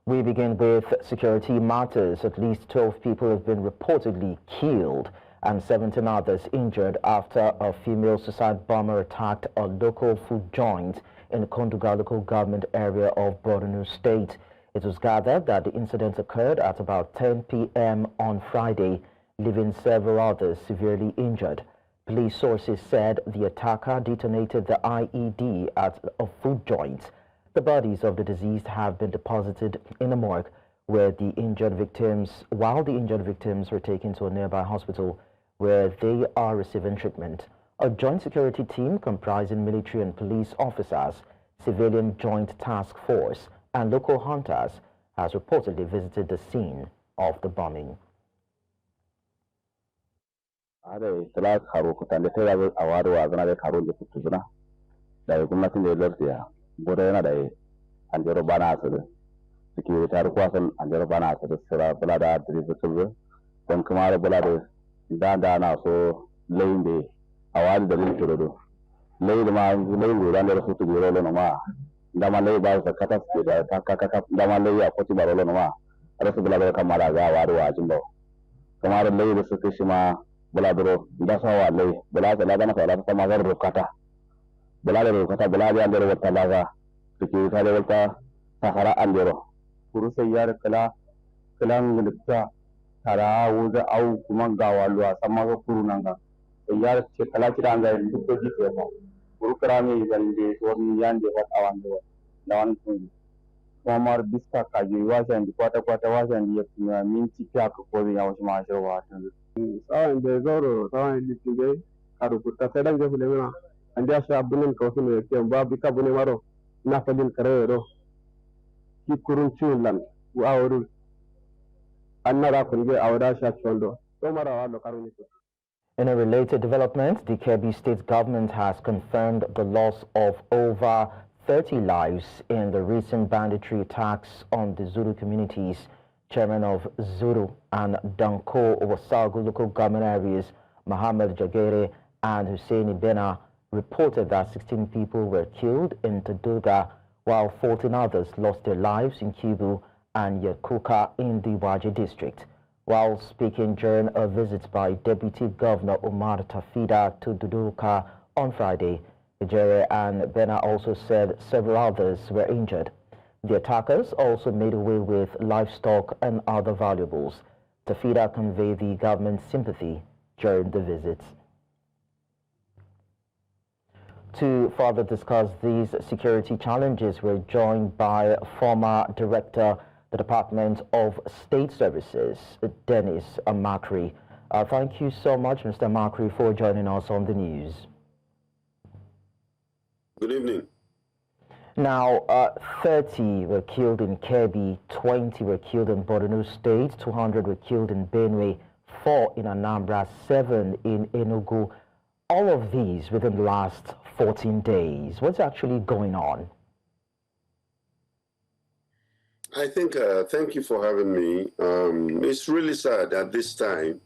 We begin with security matters. At least 12 people have been reportedly killed and 17 others injured after a female suicide bomber attacked a local food joint in the Konduga local government area of Borno State. It was gathered that the incident occurred at about 10 p.m. on Friday, leaving several others severely injured. Police sources said the attacker detonated the IED at a food joint. The bodies of the deceased have been deposited in a morgue while the injured victims were taken to a nearby hospital where they are receiving treatment. A joint security team comprising military and police officers, civilian joint task force, and local hunters has reportedly visited the scene of the bombing. Budaya da anjaro bana asiri security har kwasan anjaro bana asiri sira bulada adri fusul don kuma bulada da na so leinde awali da lin turodo leinde ma leinde da da futu goro no ma da ma leinde ba sa kata da kaka da ma leinde a koti baro no ma rasu bulada kamara ga waru wa jimbo kamar leinde su kishi ma bulada da sawa leinde bulada da na fara ta ma ga rukata belada kata belada andero wata laga tiki kale wata sahara andero kuru sayar kala ngulta tara wuza au kuma gawalu sama ga kuru nanga sayar ce kala kira anga duk ko jike ba kuru krami gande woni yande wat awando lawan kun kamar biska kaje wasan di kwata wasan di ya minti ta ko ya wasu ma shirwa tan sawan da zoro sawan litinge karu kutta sedan je fulemena andi asa abunen kawsune kemba bika bune maro nafadin karero ki kurun chulan wa awru annara kunge awda sha chondo to mara walo karuni. In a related development, the Kebbi State Government has confirmed the loss of over 30 lives in the recent banditry attacks on the Zulu communities. Chairman of Zulu and Danko Wasagu local government areas, Muhammad Jagere and Hussein Ibena, reported that 16 people were killed in Taduga, while 14 others lost their lives in Kibu and Yakuka in the Waji district. While speaking during a visit by Deputy Governor Umar Tafida to Duduka on Friday, Ejere and Bena also said several others were injured. The attackers also made away with livestock and other valuables. Tafida conveyed the government's sympathy during the visit. To further discuss these security challenges, we're joined by former Director, the Department of State Services, Dennis Makri. Thank you so much, Mr. Makri, for joining us on the news. Good evening. Now, 30 were killed in Kebbi, 20 were killed in Borno State, 200 were killed in Benue, 4 in Anambra, 7 in Enugu. All of these within the last 14 days. What's actually going on? I think, thank you for having me. It's really sad at this time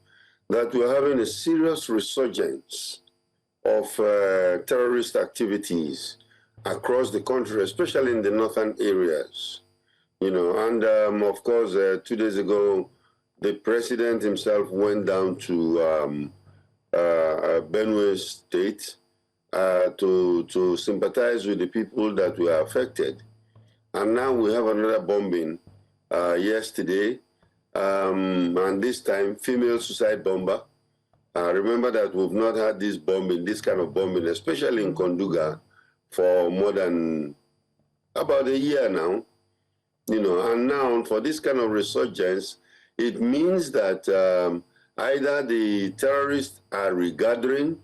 that we're having a serious resurgence of terrorist activities across the country, especially in the northern areas. You know, and of course, 2 days ago, the president himself went down to Benue State to sympathize with the people that were affected. And now we have another bombing yesterday, and this time female suicide bomber. Remember that we've not had this bombing, this kind of bombing, especially in Konduga, for more than about a year now. You know, and now for this kind of resurgence, it means that either the terrorists are regathering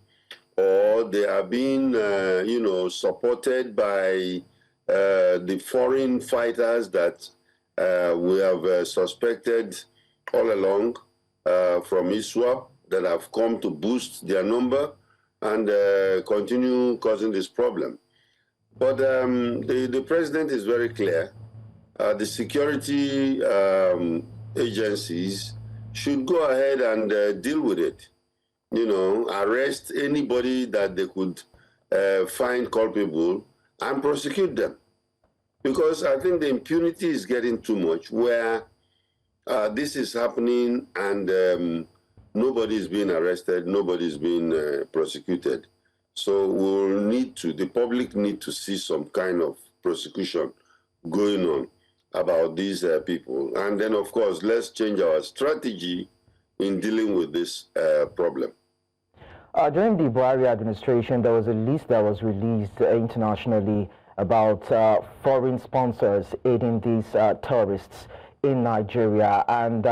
or they are being, you know, supported by the foreign fighters that we have suspected all along from ISWAP that have come to boost their number and continue causing this problem. But the president is very clear. The security agencies should go ahead and deal with it. You know, arrest anybody that they could find culpable and prosecute them. Because I think the impunity is getting too much, where this is happening and nobody is being arrested, nobody is being prosecuted. So the public need to see some kind of prosecution going on about these people. And then, of course, let's change our strategy in dealing with this problem. During the Buhari administration, there was a list that was released internationally about foreign sponsors aiding these terrorists in Nigeria. And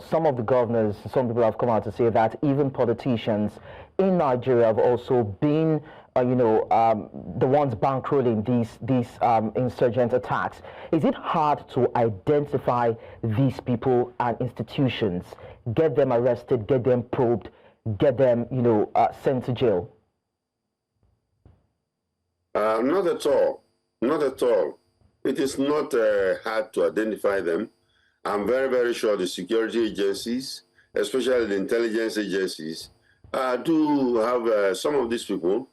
some of the governors, some people have come out to say that even politicians in Nigeria have also been, the ones bankrolling these insurgent attacks. Is it hard to identify these people and institutions, get them arrested, get them probed, get them, sent to jail? Not at all. Not at all. It is not hard to identify them. I'm very, very sure the security agencies, especially the intelligence agencies, do have some of these people,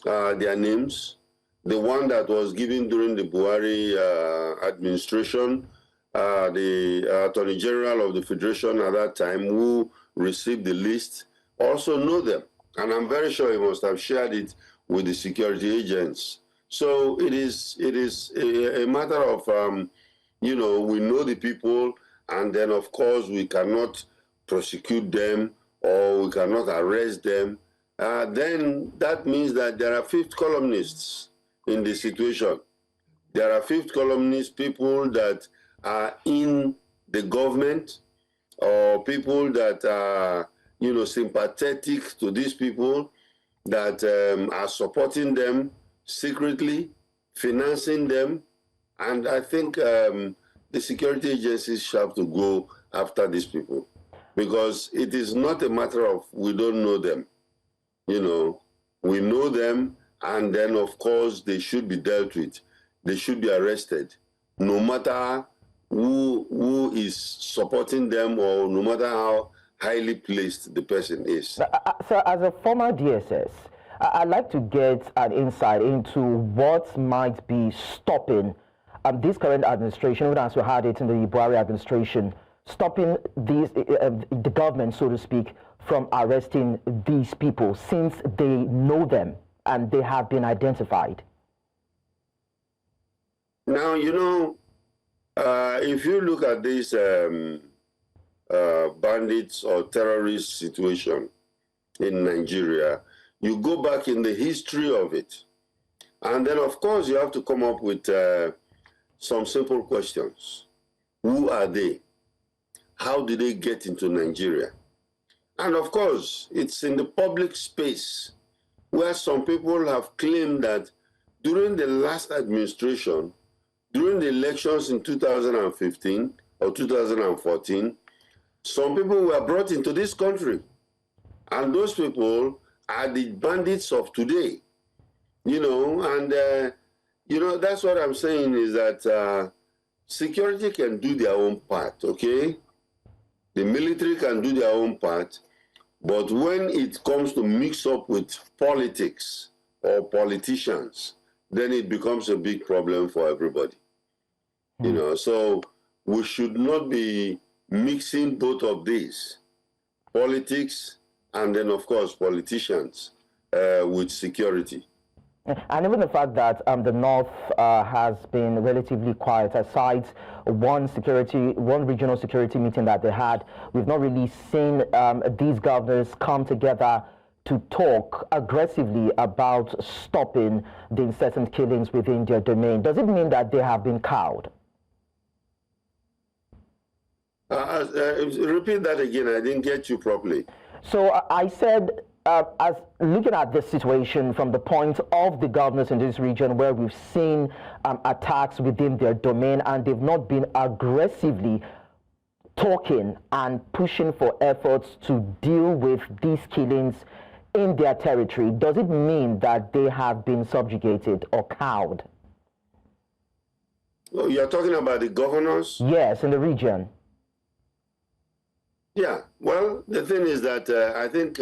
their names. The one that was given during the Buhari administration, the Attorney General of the Federation at that time, who received the list, also know them. And I'm very sure he must have shared it with the security agents. So it is a matter of, we know the people, and then, of course, we cannot prosecute them or we cannot arrest them. Then that means that there are fifth columnists in the situation. There are fifth columnist people that are in the government, or people that are, sympathetic to these people, that are supporting them secretly, financing them. And I think the security agencies have to go after these people, because it is not a matter of we don't know them. We know them, and then, of course, they should be dealt with. They should be arrested, no matter who is supporting them or no matter how highly placed the person is. So as a former DSS, I'd like to get an insight into what might be stopping this current administration, even as we had it in the Buhari administration, stopping the government, so to speak, from arresting these people, since they know them and they have been identified. Now, if you look at this bandits or terrorist situation in Nigeria, you go back in the history of it. And then, of course, you have to come up with some simple questions. Who are they? How did they get into Nigeria? And of course, it's in the public space where some people have claimed that during the last administration, during the elections in 2015 or 2014, some people were brought into this country. And those people are the bandits of today, that's what I'm saying, is that security can do their own part, okay? The military can do their own part, but when it comes to mix up with politics or politicians, then it becomes a big problem for everybody. So we should not be mixing both of these, politics and then, of course, politicians with security. And even the fact that the North has been relatively quiet, aside one regional security meeting that they had, we've not really seen these governors come together to talk aggressively about stopping the incessant killings within their domain. Does it mean that they have been cowed? Repeat that again. I didn't get you properly. So I said, as looking at this situation from the point of the governors in this region, where we've seen attacks within their domain, and they've not been aggressively talking and pushing for efforts to deal with these killings in their territory, does it mean that they have been subjugated or cowed? Oh, you're talking about the governors? Yes, in the region. Yeah, well, the thing is that I think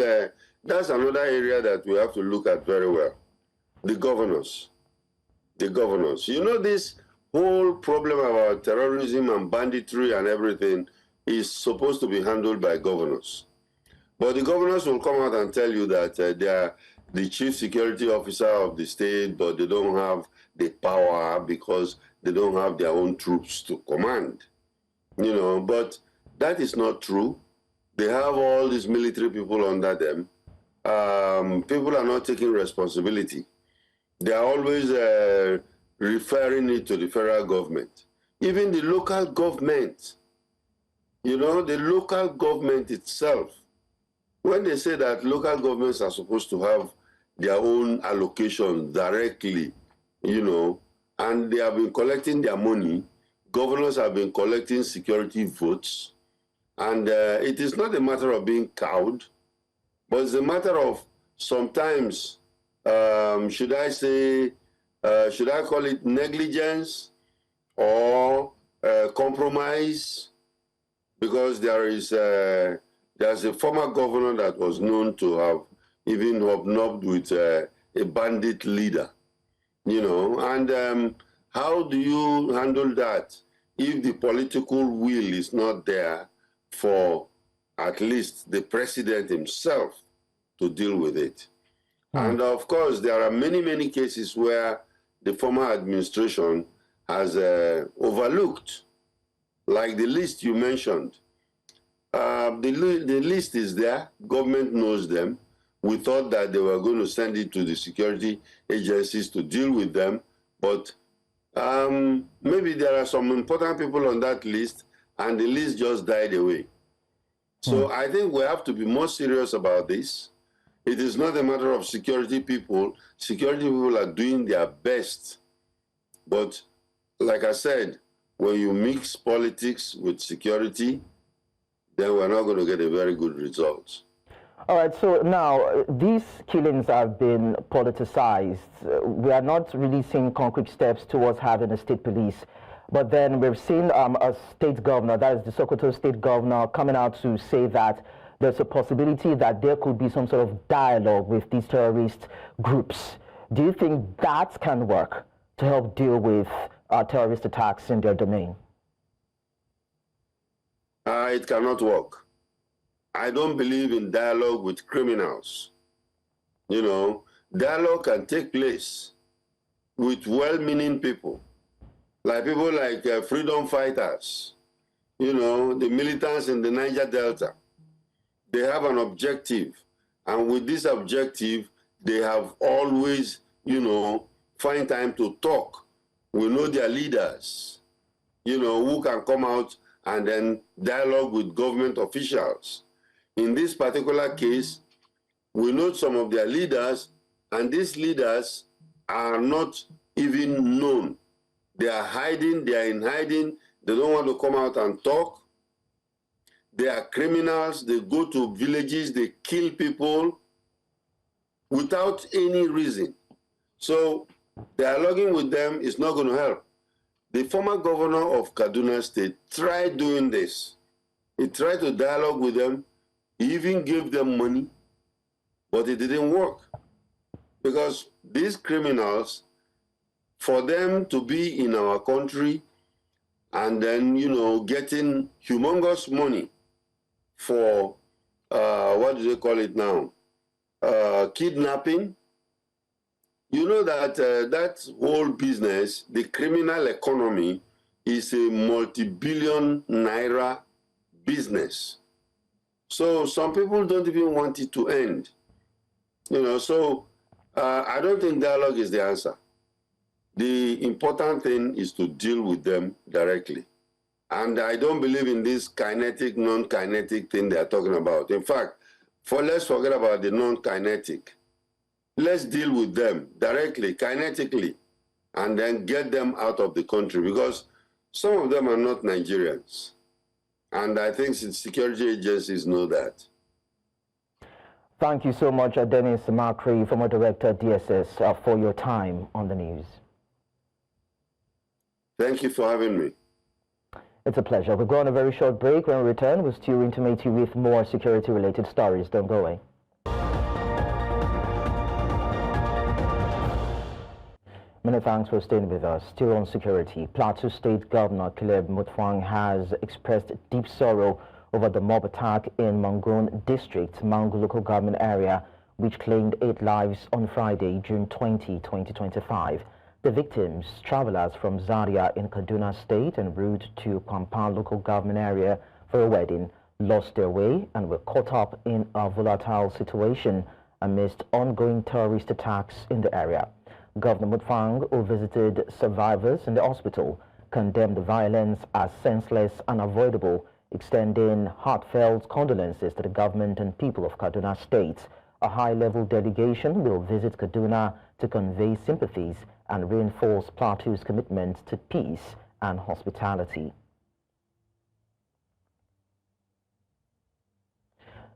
that's another area that we have to look at very well. The governors. This whole problem about terrorism and banditry and everything is supposed to be handled by governors. But the governors will come out and tell you that they are the chief security officer of the state, but they don't have the power because they don't have their own troops to command. But that is not true. They have all these military people under them. People are not taking responsibility. They are always referring it to the federal government. Even the local government, the local government itself, when they say that local governments are supposed to have their own allocation directly, and they have been collecting their money, governors have been collecting security votes, and it is not a matter of being cowed, but it's a matter of sometimes, should I call it negligence or compromise? Because there's a former governor that was known to have even hobnobbed with a bandit leader, and how do you handle that if the political will is not there for at least the president himself to deal with it? And of course, there are many, many cases where the former administration has overlooked, like the list you mentioned. The list is there. Government knows them. We thought that they were going to send it to the security agencies to deal with them, but maybe there are some important people on that list, and the list just died away. So I think we have to be more serious about this. It is not a matter of security people. Security people are doing their best. But like I said, when you mix politics with security, then we're not going to get a very good result. All right, so now these killings have been politicized. We are not really seeing concrete steps towards having a state police. But then we've seen a state governor, that is the Sokoto state governor, coming out to say that there's a possibility that there could be some sort of dialogue with these terrorist groups. Do you think that can work to help deal with terrorist attacks in their domain? It cannot work. I don't believe in dialogue with criminals. Dialogue can take place with well-meaning people, like people like freedom fighters, the militants in the Niger Delta. They have an objective, and with this objective, they have always, find time to talk. We know their leaders, who can come out and then dialogue with government officials. In this particular case, we know some of their leaders, and these leaders are not even known. They are hiding, they are in hiding, they don't want to come out and talk. They are criminals, they go to villages, they kill people without any reason. So dialoguing with them is not going to help. The former governor of Kaduna State tried doing this. He tried to dialogue with them, he even gave them money, but it didn't work. Because these criminals, for them to be in our country and then, getting humongous money for, what do they call it now? Kidnapping. You know that that whole business, the criminal economy, is a multi-billion naira business. So some people don't even want it to end. So I don't think dialogue is the answer. The important thing is to deal with them directly. And I don't believe in this kinetic, non-kinetic thing they are talking about. In fact, let's forget about the non-kinetic. Let's deal with them directly, kinetically, and then get them out of the country, because some of them are not Nigerians. And I think security agencies know that. Thank you so much, Dennis Makri, former director DSS, for your time on the news. Thank you for having me. It's a pleasure. We'll go on a very short break. When we return, we'll still intimate you with more security-related stories. Don't go away. Many thanks for staying with us. Still on security, Plateau State Governor has expressed deep sorrow over the mob attack in Mangon District, Mango local government area, which claimed 8 lives on Friday, June 20, 2025. The victims, travelers from Zaria in Kaduna State en route to Pampan local government area for a wedding, lost their way and were caught up in a volatile situation amidst ongoing terrorist attacks in the area. Governor Mutfwang, who visited survivors in the hospital, condemned the violence as senseless and unavoidable, extending heartfelt condolences to the government and people of Kaduna State. A high-level delegation will visit Kaduna to convey sympathies and reinforce Plateau's commitment to peace and hospitality.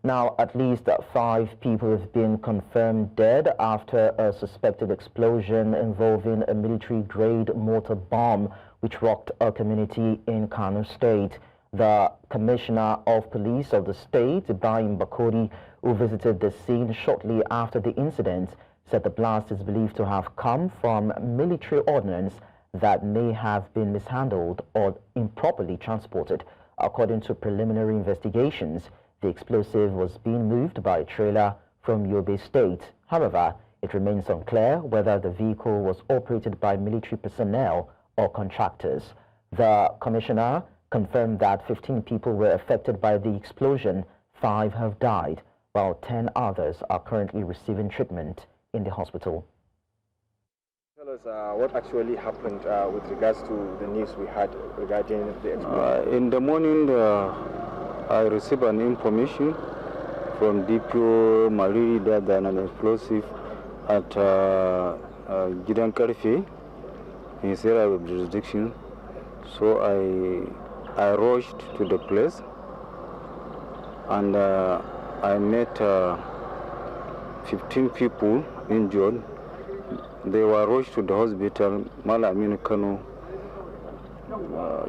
Now, at least 5 people have been confirmed dead after a suspected explosion involving a military-grade mortar bomb which rocked a community in Kano State. The Commissioner of Police of the state, Ibrahim Bakori, who visited the scene shortly after the incident, said the blast is believed to have come from military ordnance that may have been mishandled or improperly transported. According to preliminary investigations, the explosive was being moved by a trailer from Yobe State. However, it remains unclear whether the vehicle was operated by military personnel or contractors. The commissioner confirmed that 15 people were affected by the explosion. 5 have died, while 10 others are currently receiving treatment in the hospital. Tell us what actually happened with regards to the news we had regarding the explosion. In the morning, I received an information from DPO Mariri that there an explosive at Gidan Karfi in his area of jurisdiction. So I rushed to the place and I met 15 people injured. They were rushed to the hospital, Malamin Kano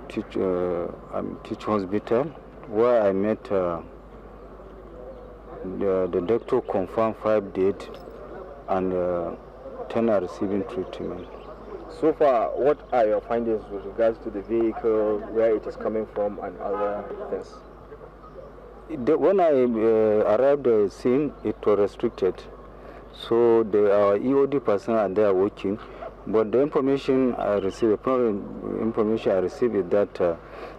Teach Hospital, where I met the doctor confirmed 5 dead and 10 are receiving treatment. So far, what are your findings with regards to the vehicle, where it is coming from, and other things? When I arrived at the scene, it was restricted. So our EOD personnel are there working. But the information I received, is that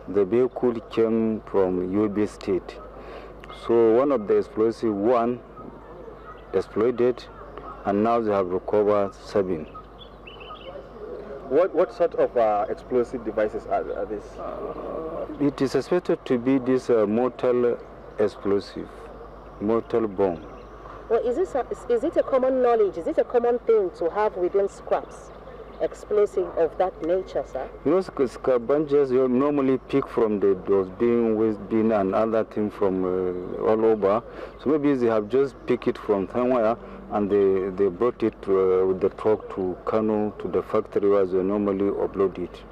the vehicle came from Yobe State. So one of the explosive exploded, and now they have recovered 7. What sort of explosive devices are these? It is suspected to be this mortal explosive, mortal bomb. Well, is it a common knowledge? Is it a common thing to have within scraps explosive of that nature, sir? You know, scavengers normally pick from those being waste bin and other things from all over. So maybe they have just picked it from somewhere and they brought it with the truck to Kano, to the factory where they normally upload it.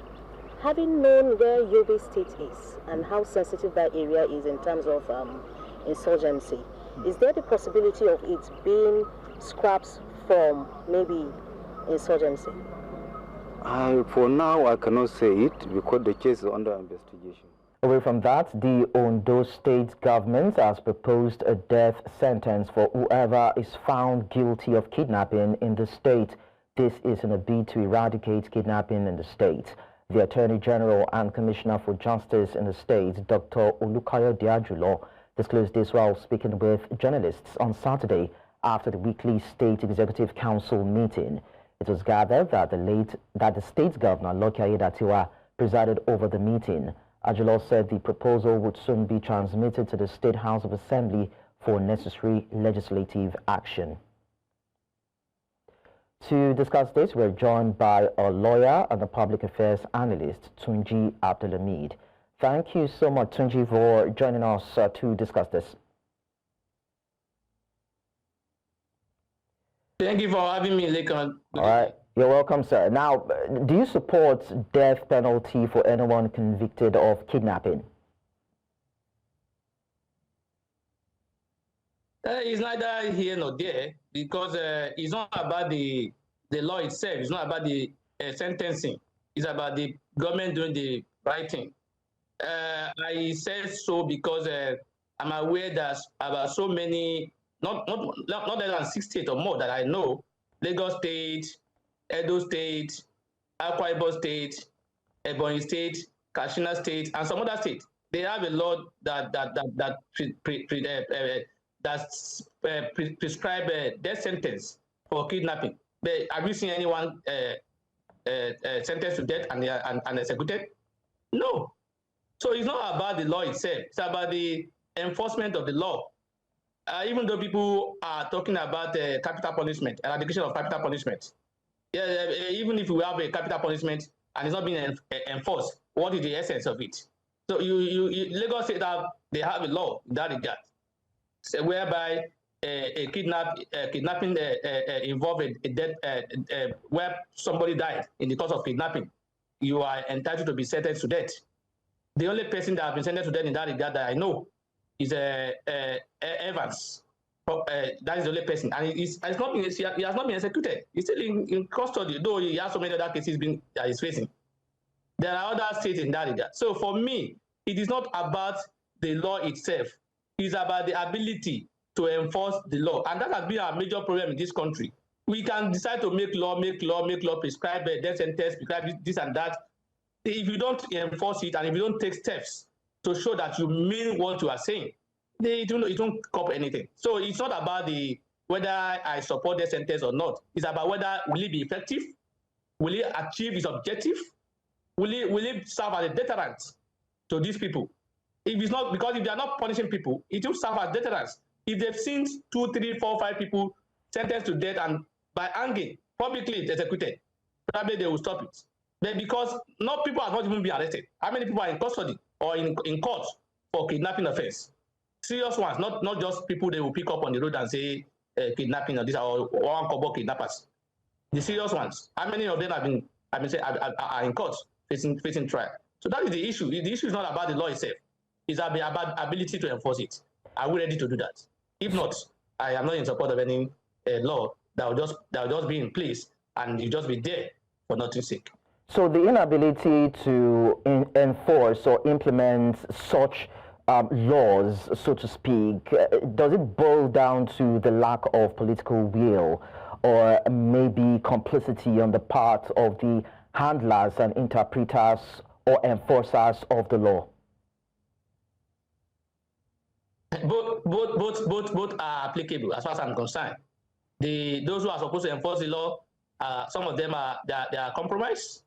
Having known where Yobe State is and how sensitive that area is in terms of insurgency, is there the possibility of it being scraps from maybe insurgency? For now, I cannot say it because the case is under investigation. Away from that, the Ondo State Government has proposed a death sentence for whoever is found guilty of kidnapping in the state. This is in a bid to eradicate kidnapping in the state. The Attorney General and Commissioner for Justice in the state, Dr. Olukayo Diajulo, disclosed this while speaking with journalists on Saturday after the weekly State Executive Council meeting. It was gathered that the state governor, Lucky Aiyedatiwa, presided over the meeting. Ajulo said the proposal would soon be transmitted to the State House of Assembly for necessary legislative action. To discuss this, we're joined by a lawyer and a public affairs analyst, Tunji Abdulhamid. Thank you so much, Tunji, for joining us to discuss this. Thank you for having me, Lekan. All right. You're welcome, sir. Now, do you support death penalty for anyone convicted of kidnapping? It's neither here nor there because it's not about the law itself. It's not about the sentencing. It's about the government doing the right thing. I said so because I'm aware that about so many, not less than 6 states or more that I know, Lagos State, Ondo State, Akwa Ibom State, Ebonyi State, Katsina State, and some other states. They have a law that prescribe death sentence for kidnapping. Have you seen anyone sentenced to death and executed? No. So it's not about the law itself. It's about the enforcement of the law. Even though people are talking about capital punishment, eradication of capital punishment, even if we have a capital punishment and it's not being enforced, what is the essence of it? So Lagos State they have a law in that regard, so whereby a kidnapping involved a death where somebody died in the course of kidnapping, you are entitled to be sentenced to death. The only person that has been sentenced to death in that regard that I know is Evans. That is the only person, and he has not been executed. He's still in custody, though he has so many other cases that he's facing. There are other states in that regard. So for me, it is not about the law itself. It's about the ability to enforce the law. And that has been our major problem in this country. We can decide to make law, prescribe death sentence, prescribe this and that. If you don't enforce it and if you don't take steps to show that you mean what you are saying, it won't cop anything. So it's not about whether I support the sentence or not. It's about whether will it be effective, will it achieve its objective, will it serve as a deterrent to these people? If it's not, because if they are not punishing people, it will serve as deterrents. If they've seen 2, 3, 4, 5 people sentenced to death and by hanging, publicly executed, probably they will stop it. But because people have not even been arrested. How many people are in custody or in court for kidnapping offense? Serious ones, not just people they will pick up on the road and say kidnapping or these are one couple kidnappers. The serious ones, how many of them are in court facing trial? So that is the issue. The issue is not about the law itself. It's about ability to enforce it. Are we ready to do that? If not, I am not in support of any law that will just be in place and you just be there for nothing's sake. So the inability to enforce or implement such laws, so to speak, does it boil down to the lack of political will or maybe complicity on the part of the handlers and interpreters or enforcers of the law? Both are applicable as far as I'm concerned. Those who are supposed to enforce the law, some of them they are compromised.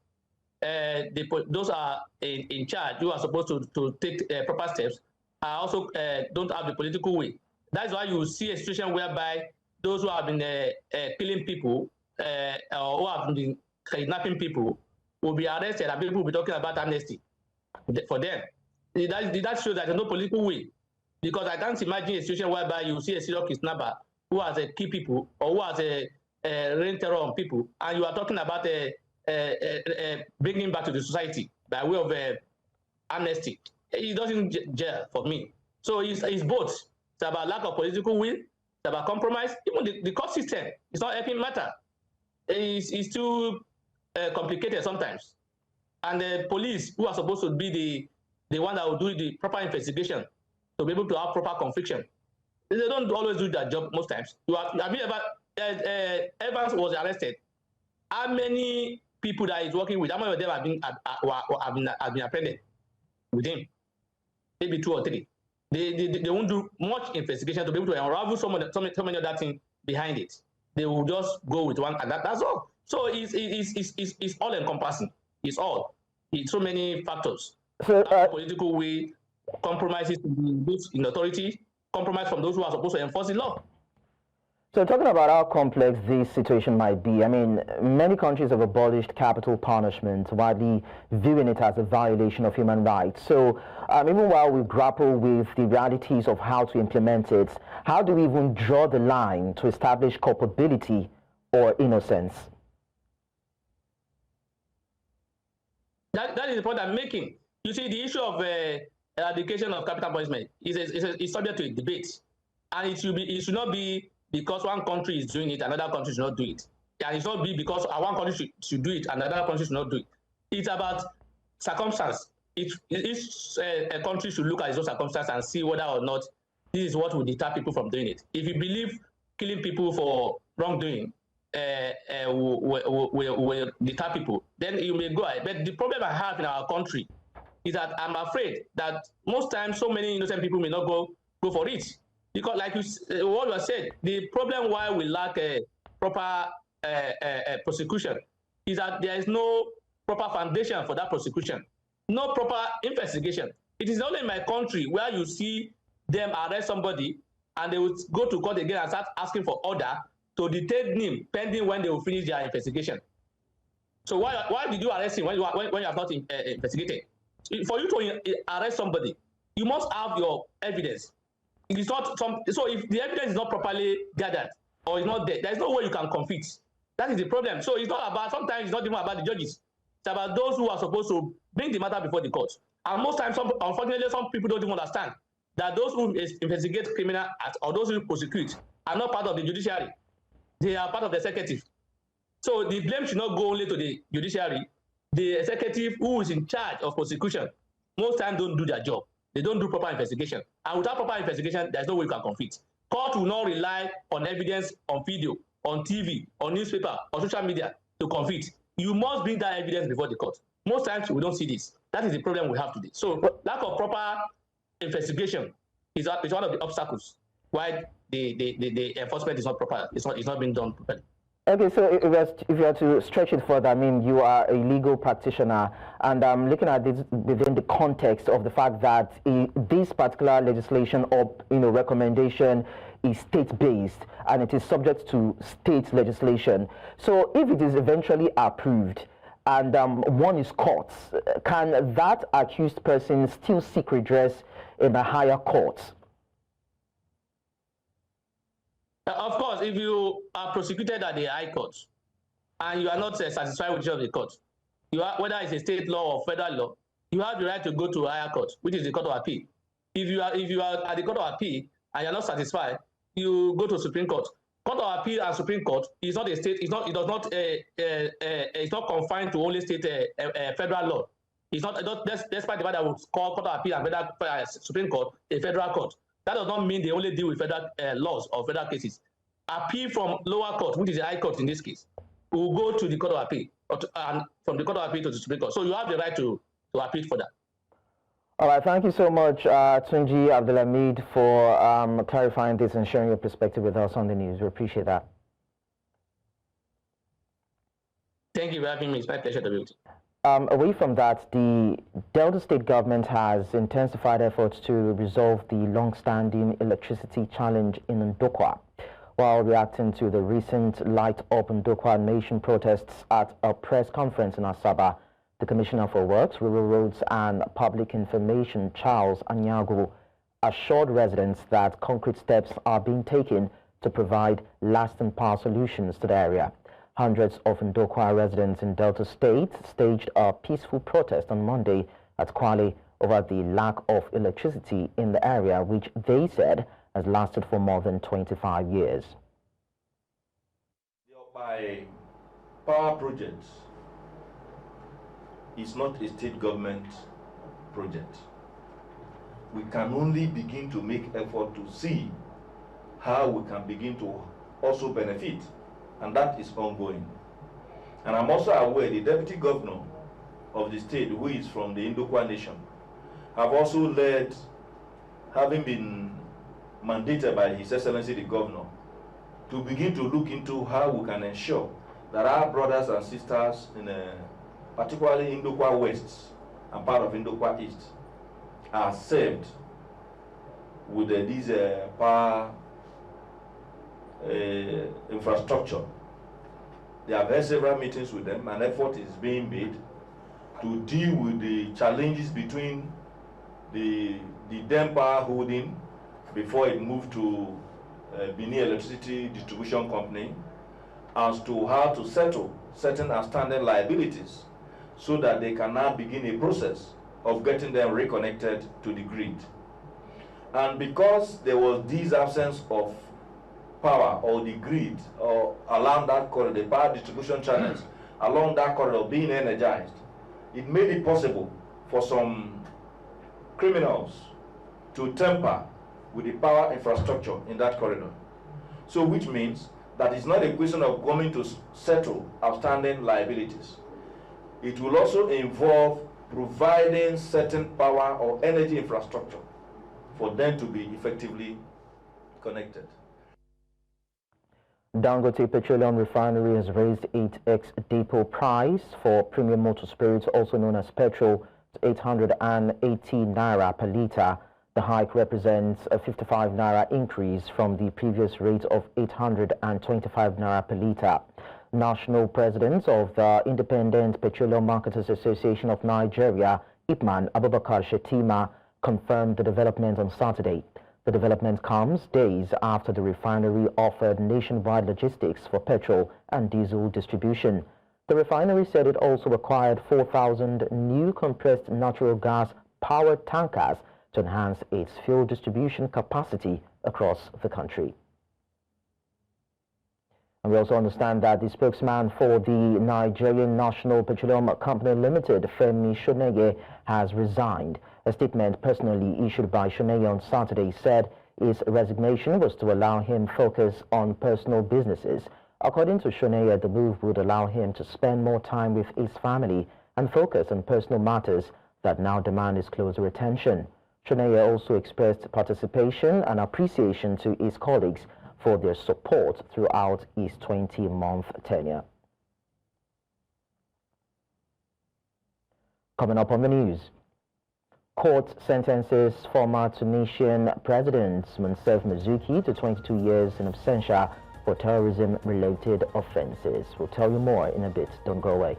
Those are in charge who are supposed to take proper steps are also don't have the political will. That's why you see a situation whereby those who have been killing people or who have been kidnapping people will be arrested and people will be talking about amnesty for them. That shows that there's no political will. Because I can't imagine a situation whereby you see a serial kidnapper who has key people or who has a reign terror on people, and you are talking about bringing back to the society by way of amnesty. It doesn't gel for me. So it's both. It's about lack of political will. It's about compromise. Even the court system is not helping matter. It's too complicated sometimes. And the police, who are supposed to be the one that will do the proper investigation, to be able to have proper conviction, they don't always do that job most times. Have you ever, Evans was arrested. How many people that he's working with, how many of them have been apprehended with him? Maybe 2 or 3. They won't do much investigation to be able to unravel so many other things behind it. They will just go with one, and that's all. So it's all encompassing. It's so many factors. So, political will, compromises in authority, compromise from those who are supposed to enforce the law. So talking about how complex this situation might be, I mean, many countries have abolished capital punishment, widely viewing it as a violation of human rights. So even while we grapple with the realities of how to implement it, how do we even draw the line to establish culpability or innocence? That is the point I'm making. You see, the issue of eradication of capital punishment is subject to a debate, and it should not be because one country is doing it, another country should not do it. And it's not because one country should do it and another country should not do it. It's about circumstance. Each country should look at its own circumstance and see whether or not this is what will deter people from doing it. If you believe killing people for wrongdoing will deter people, then you may go ahead. But the problem I have in our country is that I'm afraid that most times so many innocent people may not go for it. Because like what you said, the problem why we lack a proper prosecution is that there is no proper foundation for that prosecution, no proper investigation. It is only in my country where you see them arrest somebody and they will go to court again and start asking for order to detain him pending when they will finish their investigation. So why did you arrest him when you have not investigated? For you to arrest somebody, you must have your evidence. It is not so if the evidence is not properly gathered or is not there, there's no way you can conflict. That is the problem. So it's not about, sometimes it's not even about the judges. It's about those who are supposed to bring the matter before the court. And most times, unfortunately, some people don't even understand that those who investigate criminal acts or those who prosecute are not part of the judiciary. They are part of the executive. So the blame should not go only to the judiciary. The executive who is in charge of prosecution most times don't do their job. They don't do proper investigation. And without proper investigation, there's no way you can conflict. Court will not rely on evidence, on video, on TV, on newspaper, on social media to conflict. You must bring that evidence before the court. Most times we don't see this. That is the problem we have today. So lack of proper investigation is one of the obstacles why the enforcement is not proper. It's not being done properly. Okay, so if you are to stretch it further, I mean, you are a legal practitioner, and I'm looking at this within the context of the fact that this particular legislation or recommendation is state-based and it is subject to state legislation. So if it is eventually approved and one is caught, can that accused person still seek redress in a higher court? Of course, if you are prosecuted at the High Court and you are not satisfied with the judgment of the court, whether it's a state law or federal law, you have the right to go to a higher court, which is the Court of Appeal. If you are at the Court of Appeal and you are not satisfied, you go to Supreme Court. Court of Appeal and Supreme Court is not a state. It's not confined to only state federal law. It's not despite the fact that we call Court of Appeal and federal Supreme Court a federal court. That does not mean they only deal with federal laws or federal cases. Appeal from lower court, which is the High Court in this case, will go to the Court of Appeal, and from the Court of Appeal to the Supreme Court. So you have the right to appeal for that. All right, thank you so much, Tunji Abdulhamid, for clarifying this and sharing your perspective with us on the news. We appreciate that. Thank you for having me. It's my pleasure to be with you. Away from that, the Delta State Government has intensified efforts to resolve the long-standing electricity challenge in Ndokwa. While reacting to the recent Light Up Ndokwa Nation protests at a press conference in Asaba, the Commissioner for Works, Rural Roads and Public Information, Charles Anyago, assured residents that concrete steps are being taken to provide lasting power solutions to the area. Hundreds of Ndokwa residents in Delta State staged a peaceful protest on Monday at Kwale over the lack of electricity in the area, which they said has lasted for more than 25 years. By power projects is not a state government project. We can only begin to make effort to see how we can begin to also benefit, and that is ongoing. And I'm also aware the Deputy Governor of the state, who is from the Ndokwa Nation, have also led, having been mandated by His Excellency the Governor, to begin to look into how we can ensure that our brothers and sisters, particularly in Ndokwa West and part of Ndokwa East, are served with these power infrastructure. There have had several meetings with them. An effort is being made to deal with the challenges between the dam power holding before it moved to Benin Electricity Distribution Company, as to how to settle certain outstanding liabilities so that they can now begin a process of getting them reconnected to the grid. And because there was this absence of power or the grid or along that corridor, the power distribution channels along that corridor being energized, it made it possible for some criminals to tamper with the power infrastructure in that corridor. So which means that it's not a question of going to settle outstanding liabilities. It will also involve providing certain power or energy infrastructure for them to be effectively connected. Dangote Petroleum Refinery has raised its depot price for premium motor spirits, also known as petrol, to 880 naira per litre. The hike represents a 55 naira increase from the previous rate of 825 naira per litre. National President of the Independent Petroleum Marketers Association of Nigeria, Ipman Abubakar Shetima, confirmed the development on Saturday. The development comes days after the refinery offered nationwide logistics for petrol and diesel distribution. The refinery said it also acquired 4,000 new compressed natural gas powered tankers to enhance its fuel distribution capacity across the country. And we also understand that the spokesman for the Nigerian National Petroleum Company Limited, Femi Shonege, has resigned. A statement personally issued by Shonege on Saturday said his resignation was to allow him focus on personal businesses. According to Shonege, the move would allow him to spend more time with his family and focus on personal matters that now demand his closer attention. Shonege also expressed participation and appreciation to his colleagues for their support throughout his 20-month tenure. Coming up on the news, court sentences former Tunisian President Monsef Mazuki to 22 years in absentia for terrorism-related offenses. We'll tell you more in a bit. Don't go away.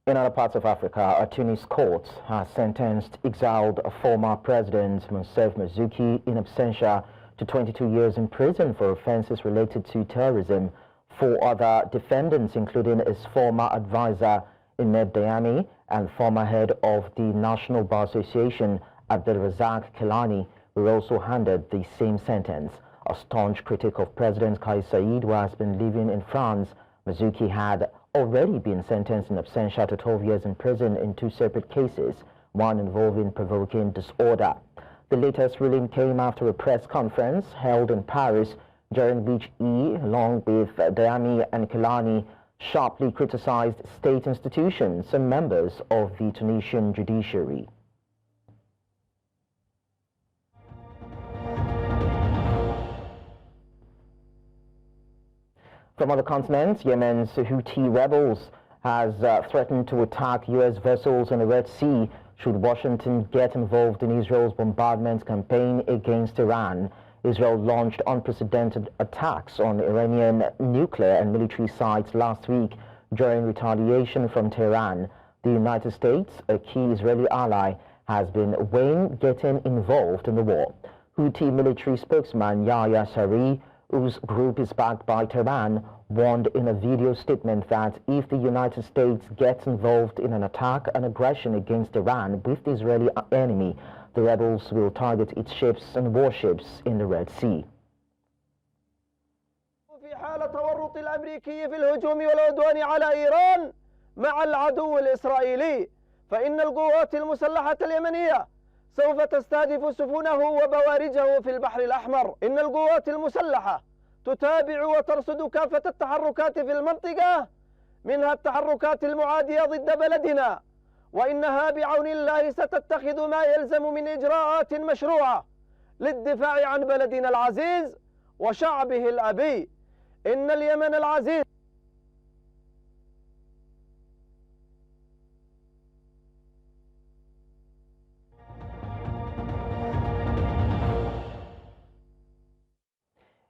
In other parts of Africa, a Tunis court has sentenced exiled former President Monsef Mazuki in absentia to 22 years in prison for offenses related to terrorism. 4 other defendants, including his former advisor Imed Dayami and former head of the National Bar Association Abdelrazak Kelani, were also handed the same sentence. A staunch critic of President Kais Saied, who has been living in France, Mazuki had already been sentenced in absentia to 12 years in prison in 2 separate cases, one involving provoking disorder. The latest ruling came after a press conference held in Paris, during which he, along with Dayami and Kelani, sharply criticized state institutions and members of the Tunisian judiciary. From other continents, Yemen's Houthi rebels has threatened to attack U.S. vessels in the Red Sea should Washington get involved in Israel's bombardment campaign against Iran. Israel launched unprecedented attacks on Iranian nuclear and military sites last week during retaliation from Tehran. The United States, a key Israeli ally, has been weighing getting involved in the war. Houthi military spokesman Yahya Sari, whose group is backed by Tehran, warned in a video statement that if the United States gets involved in an attack and aggression against Iran with the Israeli enemy, the rebels will target its ships and warships in the Red Sea. في حال تورط الأمريكي في الهجوم والعدوان على إيران مع العدو الإسرائيلي، فإن القوات المسلحة اليمنية سوف تستهدف سفنه وبوارجه في البحر الأحمر. إن القوات المسلحة تتابع وترصد كافة التحركات في المنطقة، منها التحركات المعادية ضد بلدنا، وإنها بعون الله ستتخذ ما يلزم من إجراءات مشروعة للدفاع عن بلدنا العزيز وشعبه الأبي. إن اليمن العزيز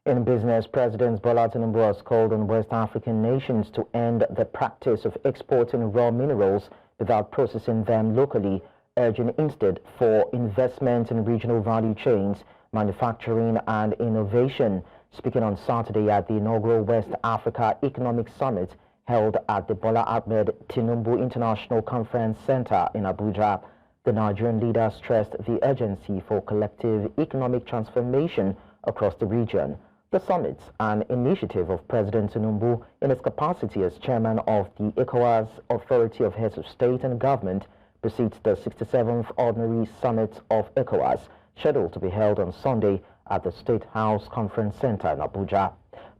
In business, President Bola Tinubu has called on West African nations to end the practice of exporting raw minerals without processing them locally, urging instead for investment in regional value chains, manufacturing and innovation. Speaking on Saturday at the inaugural West Africa Economic Summit held at the Bola Ahmed Tinubu International Conference Center in Abuja, The Nigerian leader stressed the urgency for collective economic transformation across the region. The summit, an initiative of President Tinubu in his capacity as chairman of the ECOWAS Authority of Heads of State and Government, precedes the 67th Ordinary Summit of ECOWAS, scheduled to be held on Sunday at the State House Conference Center in Abuja.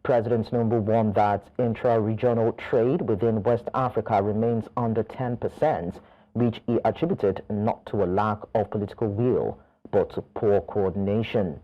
President Tinubu warned that intra-regional trade within West Africa remains under 10%, which he attributed not to a lack of political will, but to poor coordination.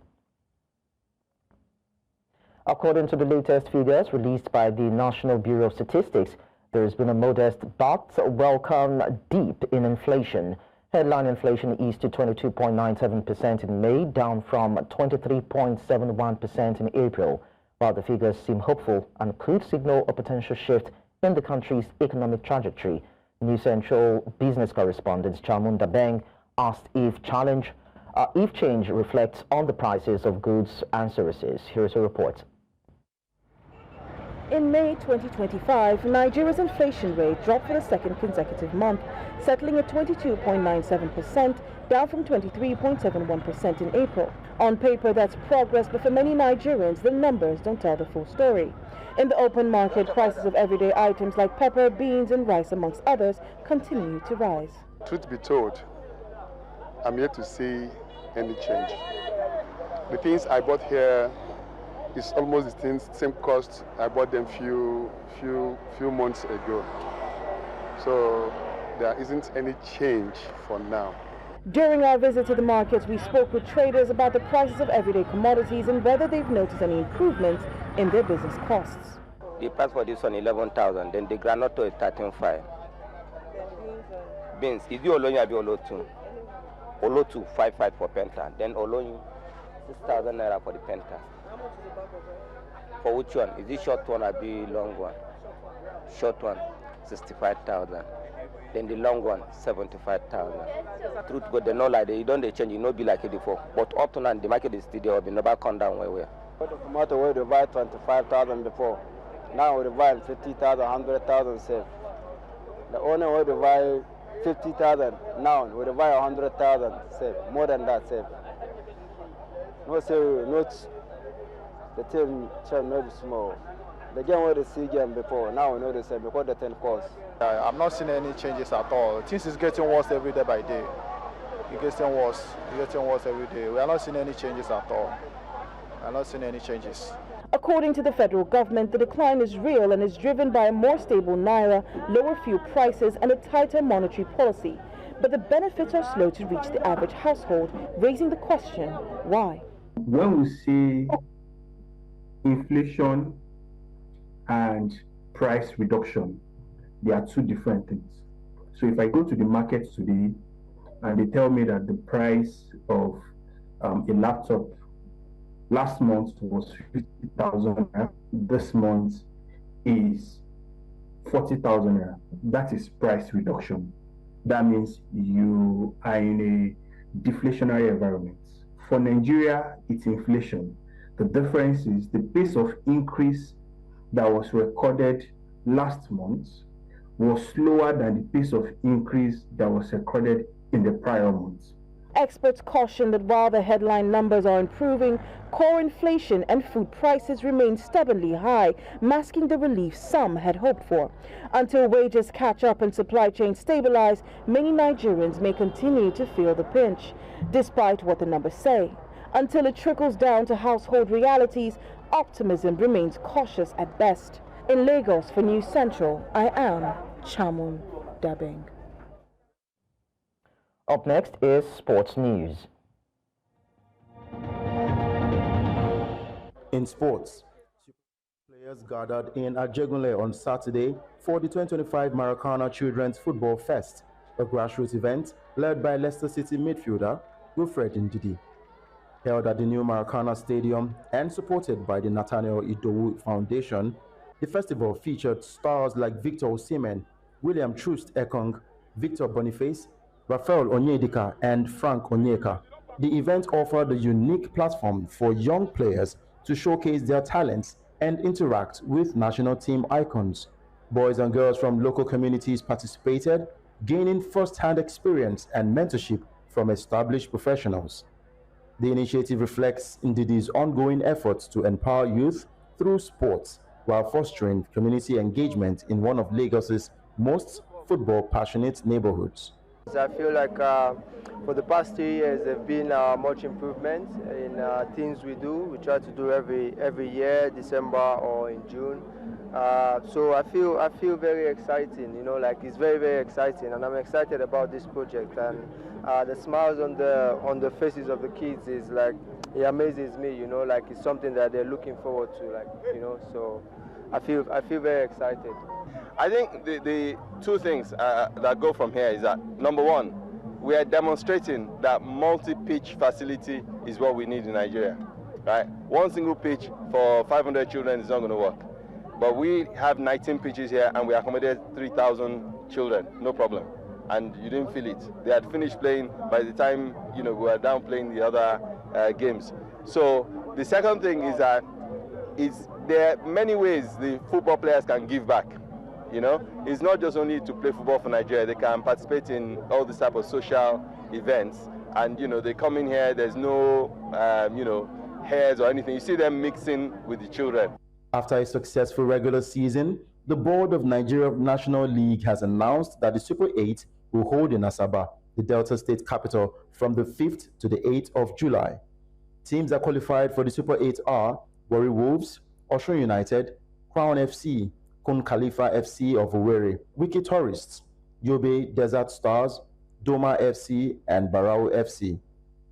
According to the latest figures released by the National Bureau of Statistics, there has been a modest but welcome dip in inflation. Headline inflation eased to 22.97% in May, down from 23.71% in April, while the figures seem hopeful and could signal a potential shift in the country's economic trajectory. New Central business correspondent Chamunda Beng asked if change reflects on the prices of goods and services. Here's a report. In May 2025, Nigeria's inflation rate dropped for the second consecutive month, settling at 22.97%, down from 23.71% in April. On paper, that's progress, but for many Nigerians, the numbers don't tell the full story. In the open market, prices of everyday items like pepper, beans, and rice, amongst others, continue to rise. Truth be told, I'm yet to see any change. The things I bought here is almost the same cost I bought them few months ago. So there isn't any change for now. During our visit to the markets, we spoke with traders about the prices of everyday commodities and whether they've noticed any improvements in their business costs. The price for this one 11,000, then the granola is 13,500. Beans, is you alone have Olotu? Olotu 5,500 for penta, then Olonyi 6,000 naira for the penta. How much is the bag of rice? For which one? Is it short one or the long one? Short one 65,000. Then the long one 75,000. Truth God, they know like they don't they change, it not be like it before. But up to now the market is still there, we never come down where. The tomato we buy 25,000 before. Now we buy 50,000, 100,000 safe. The owner we buy 50,000. Now we buy 100,000 safe. More than that safe. No say not the team not small. The game where the see game before. Now we know the same because the 10 costs. I'm not seeing any changes at all. Things is getting worse every day by day. It's getting worse every day. We are not seeing any changes at all. We are not seeing any changes. According to the federal government, the decline is real and is driven by a more stable naira, lower fuel prices, and a tighter monetary policy. But the benefits are slow to reach the average household, raising the question, why? When we see inflation and price reduction, they are two different things. So if I go to the market today and they tell me that the price of a laptop last month was 50,000, this month is 40,000, that is price reduction. That means you are in a deflationary environment. For Nigeria, it's inflation. The difference is the pace of increase that was recorded last month was slower than the pace of increase that was recorded in the prior months. Experts caution that while the headline numbers are improving, core inflation and food prices remain stubbornly high, masking the relief some had hoped for. Until wages catch up and supply chains stabilize, many Nigerians may continue to feel the pinch, despite what the numbers say. Until it trickles down to household realities, optimism remains cautious at best. In Lagos for News Central, I am Chamun Dabeng. Up next is sports news. In sports, players gathered in Ajegunle on Saturday for the 2025 Maracana Children's Football Fest, a grassroots event led by Leicester City midfielder Wilfred Ndidi. Held at the new Maracana Stadium and supported by the Nathaniel Idowu Foundation, the festival featured stars like Victor Osimhen, William Troost Ekong, Victor Boniface, Rafael Onyedika, and Frank Onyeka. The event offered a unique platform for young players to showcase their talents and interact with national team icons. Boys and girls from local communities participated, gaining first-hand experience and mentorship from established professionals. The initiative reflects Ndidi's ongoing efforts to empower youth through sports while fostering community engagement in one of Lagos's most football-passionate neighborhoods. I feel like for the past 2 years there have been much improvement in things we do. We try to do every year, December or in June. So I feel very exciting, you know, like it's very, very exciting, and I'm excited about this project, and the smiles on the faces of the kids is like, it amazes me, you know, like it's something that they're looking forward to, like, you know, so I feel very excited. I think the two things that go from here is that, number one, we are demonstrating that multi-pitch facility is what we need in Nigeria, right? One single pitch for 500 children is not going to work. But we have 19 pitches here and we accommodated 3,000 children, no problem. And you didn't feel it. They had finished playing by the time, you know, we were down playing the other games. So the second thing is that there are many ways the football players can give back. You know, it's not just only to play football for Nigeria. They can participate in all this type of social events, and you know, they come in here. There's no, you know, hairs or anything. You see them mixing with the children. After a successful regular season, the board of Nigeria National League has announced that the Super 8 will hold in Asaba, the Delta State capital, from the 5th to the 8th of July. Teams that qualified for the Super 8 are Warri Wolves, Osun United, Crown FC, Kun Khalifa FC of Owerri, Wiki Tourists, Yobe Desert Stars, Doma FC, and Barau FC.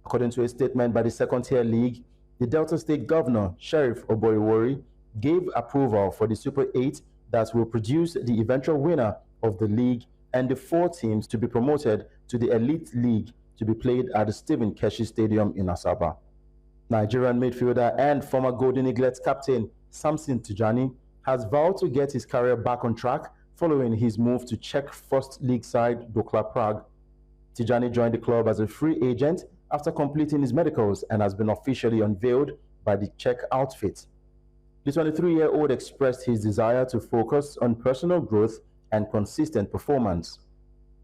According to a statement by the second-tier league, the Delta State Governor, Sheriff Oboiwori, gave approval for the Super 8 that will produce the eventual winner of the league and the 4 teams to be promoted to the Elite League to be played at the Stephen Keshi Stadium in Asaba. Nigerian midfielder and former Golden Eaglets captain Samson Tijani has vowed to get his career back on track following his move to Czech First League side Dukla Prague. Tijani joined the club as a free agent after completing his medicals and has been officially unveiled by the Czech outfit. The 23-year-old expressed his desire to focus on personal growth and consistent performance.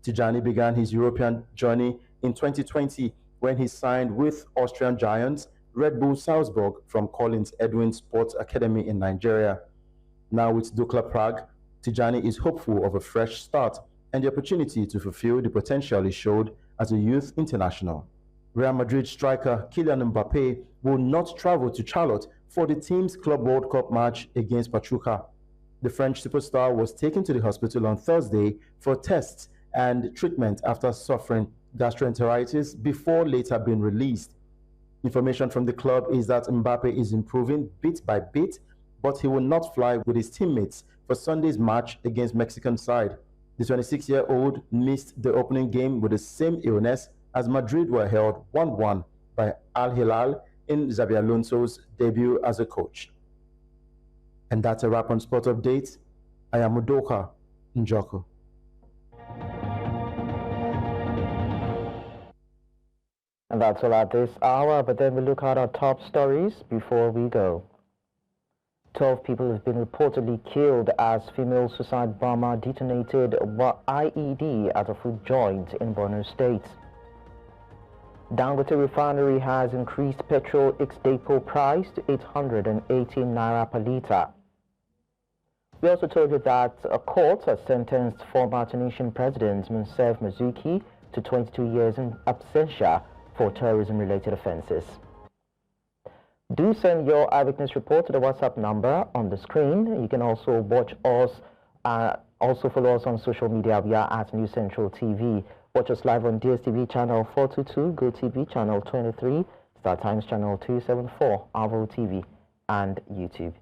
Tijani began his European journey in 2020 when he signed with Austrian giants Red Bull Salzburg from Collins Edwin Sports Academy in Nigeria. Now with Dukla Prague, Tijani is hopeful of a fresh start and the opportunity to fulfill the potential he showed as a youth international. Real Madrid striker Kylian Mbappe will not travel to Charlotte for the team's Club World Cup match against Pachuca. The French superstar was taken to the hospital on Thursday for tests and treatment after suffering gastroenteritis before later being released. Information from the club is that Mbappe is improving bit by bit, but he will not fly with his teammates for Sunday's match against Mexican side. The 26-year-old missed the opening game with the same illness as Madrid were held 1-1 by Al Hilal in Xabi Alonso's debut as a coach. And that's a wrap on Sport Update. I am Udoka Njoko. And that's all at this hour, but then we look at our top stories before we go. 12 people have been reportedly killed as female suicide bomber detonated IED at a food joint in Borno State. Dangote Refinery has increased petrol ex-depot price to 880 naira per litre. We also told you that a court has sentenced former Tunisian President Monsef Mazuki to 22 years in absentia for terrorism-related offences. Do send your eyewitness report to the WhatsApp number on the screen. You can also watch us, also follow us on social media. We are at News Central TV. Watch us live on DSTV channel 422, GoTV channel 23, Star Times channel 274, Avo TV, and YouTube.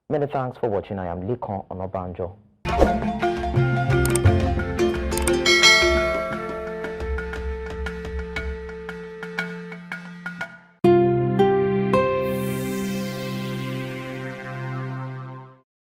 Many thanks for watching. I am Likon Onobanjo.